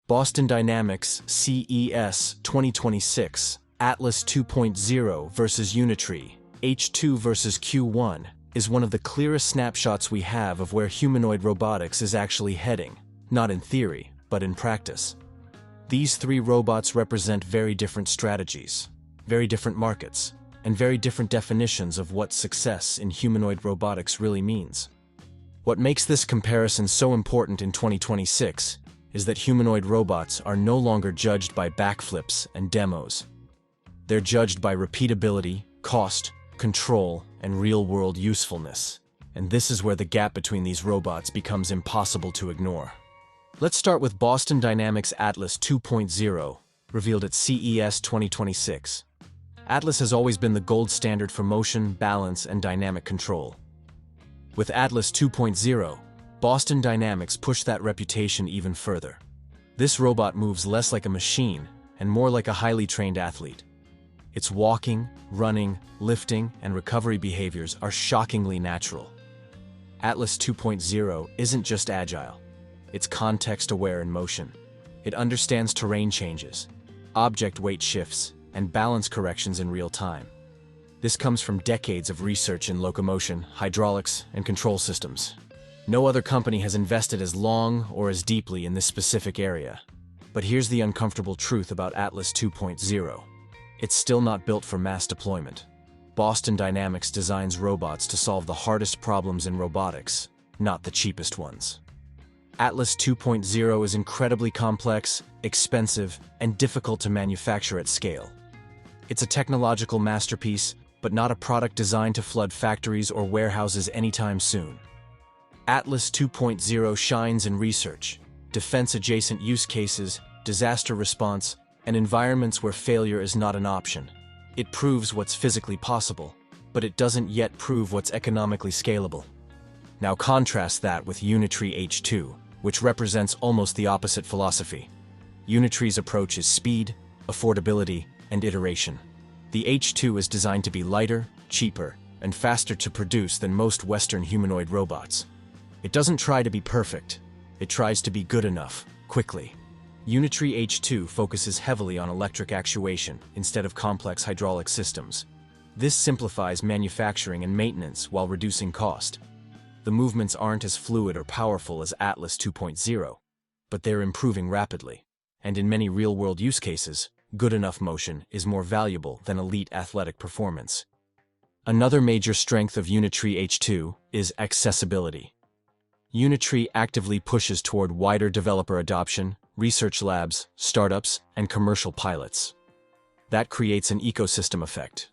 Boston Dynamics CES 2026, Atlas 2.0 versus Unitree, H2 versus Q1, is one of the clearest snapshots we have of where humanoid robotics is actually heading, not in theory, but in practice. These three robots represent very different strategies, very different markets, and very different definitions of what success in humanoid robotics really means. What makes this comparison so important in 2026 is that humanoid robots are no longer judged by backflips and demos. They're judged by repeatability, cost, control, and real-world usefulness. And this is where the gap between these robots becomes impossible to ignore. Let's start with Boston Dynamics Atlas 2.0, revealed at CES 2026. Atlas has always been the gold standard for motion, balance, and dynamic control. With Atlas 2.0, Boston Dynamics pushed that reputation even further. This robot moves less like a machine and more like a highly trained athlete. Its walking, running, lifting, and recovery behaviors are shockingly natural. Atlas 2.0 isn't just agile. It's context-aware in motion. It understands terrain changes, object weight shifts, and balance corrections in real time. This comes from decades of research in locomotion, hydraulics, and control systems. No other company has invested as long or as deeply in this specific area. But here's the uncomfortable truth about Atlas 2.0. It's still not built for mass deployment. Boston Dynamics designs robots to solve the hardest problems in robotics, not the cheapest ones. Atlas 2.0 is incredibly complex, expensive, and difficult to manufacture at scale. It's a technological masterpiece, but not a product designed to flood factories or warehouses anytime soon. Atlas 2.0 shines in research, defense-adjacent use cases, disaster response, and environments where failure is not an option. It proves what's physically possible, but it doesn't yet prove what's economically scalable. Now contrast that with Unitree H2, which represents almost the opposite philosophy. Unitree's approach is speed, affordability, and iteration. The H2 is designed to be lighter, cheaper, and faster to produce than most Western humanoid robots. It doesn't try to be perfect. It tries to be good enough, quickly. Unitree H2 focuses heavily on electric actuation instead of complex hydraulic systems. This simplifies manufacturing and maintenance while reducing cost. The movements aren't as fluid or powerful as Atlas 2.0, but they're improving rapidly. And in many real-world use cases, good enough motion is more valuable than elite athletic performance. Another major strength of Unitree H2 is accessibility. Unitree actively pushes toward wider developer adoption, research labs, startups, and commercial pilots. That creates an ecosystem effect.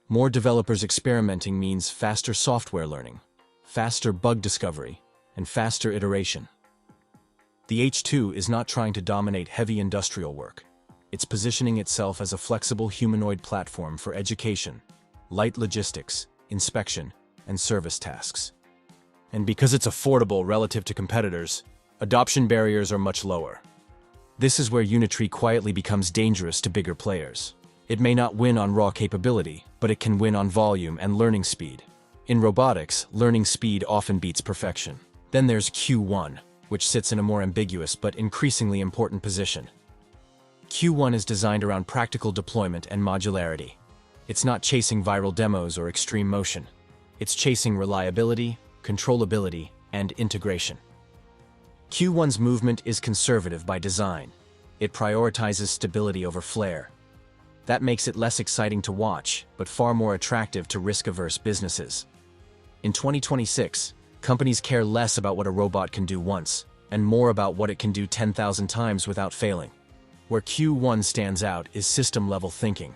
More developers experimenting means faster software learning, faster bug discovery, and faster iteration. The H2 is not trying to dominate heavy industrial work. It's positioning itself as a flexible humanoid platform for education, light logistics, inspection, and service tasks. And because it's affordable relative to competitors, adoption barriers are much lower. This is where Unitree quietly becomes dangerous to bigger players. It may not win on raw capability, but it can win on volume and learning speed. In robotics, learning speed often beats perfection. Then there's Q1, which sits in a more ambiguous but increasingly important position. Q1 is designed around practical deployment and modularity. It's not chasing viral demos or extreme motion. It's chasing reliability, controllability, and integration. Q1's movement is conservative by design. It prioritizes stability over flair. That makes it less exciting to watch, but far more attractive to risk-averse businesses. In 2026, companies care less about what a robot can do once, and more about what it can do 10,000 times without failing. Where Q1 stands out is system-level thinking.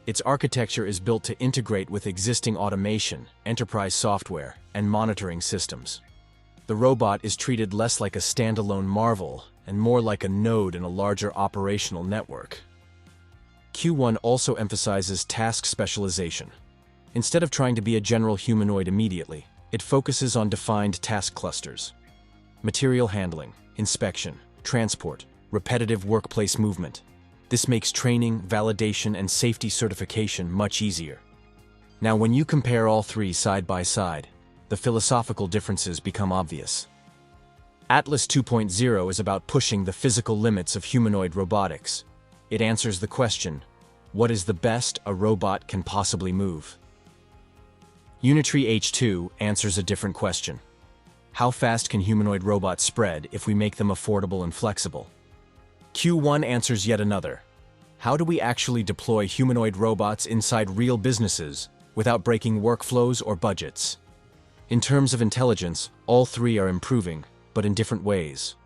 Its architecture is built to integrate with existing automation, enterprise software, and monitoring systems. The robot is treated less like a standalone marvel and more like a node in a larger operational network. Q1 also emphasizes task specialization. Instead of trying to be a general humanoid immediately, it focuses on defined task clusters. Material handling, inspection, transport, repetitive workplace movement. This makes training, validation, and safety certification much easier. Now, when you compare all three side by side, the philosophical differences become obvious. Atlas 2.0 is about pushing the physical limits of humanoid robotics. It answers the question, what is the best a robot can possibly move? Unitree H2 answers a different question. How fast can humanoid robots spread if we make them affordable and flexible? Q1 answers yet another. How do we actually deploy humanoid robots inside real businesses without breaking workflows or budgets? In terms of intelligence, all three are improving, but in different ways.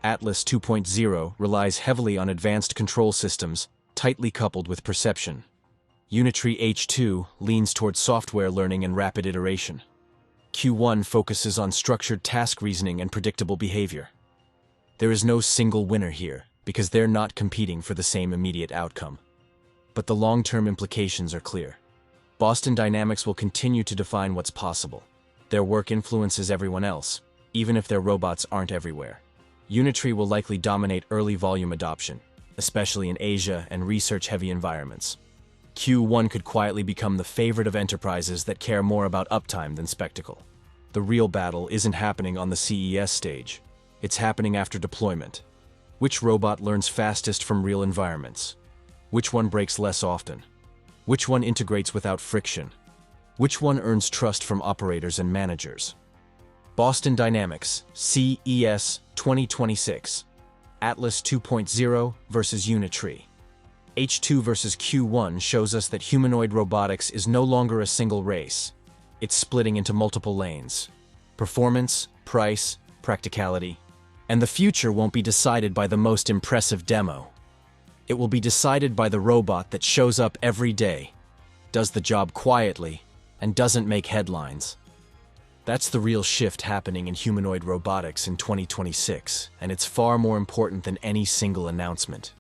Atlas 2.0 relies heavily on advanced control systems, tightly coupled with perception. Unitree H2 leans towards software learning and rapid iteration. Q1 focuses on structured task reasoning and predictable behavior. There is no single winner here, because they're not competing for the same immediate outcome. But the long-term implications are clear. Boston Dynamics will continue to define what's possible. Their work influences everyone else, even if their robots aren't everywhere. Unitree will likely dominate early volume adoption, especially in Asia and research-heavy environments. Q1 could quietly become the favorite of enterprises that care more about uptime than spectacle. The real battle isn't happening on the CES stage. It's happening after deployment. Which robot learns fastest from real environments? Which one breaks less often? Which one integrates without friction? Which one earns trust from operators and managers? Boston Dynamics, CES 2026. Atlas 2.0 versus Unitree. H2 versus Q1 shows us that humanoid robotics is no longer a single race. It's splitting into multiple lanes. Performance, price, practicality. And the future won't be decided by the most impressive demo. It will be decided by the robot that shows up every day, does the job quietly, and doesn't make headlines. That's the real shift happening in humanoid robotics in 2026, and it's far more important than any single announcement.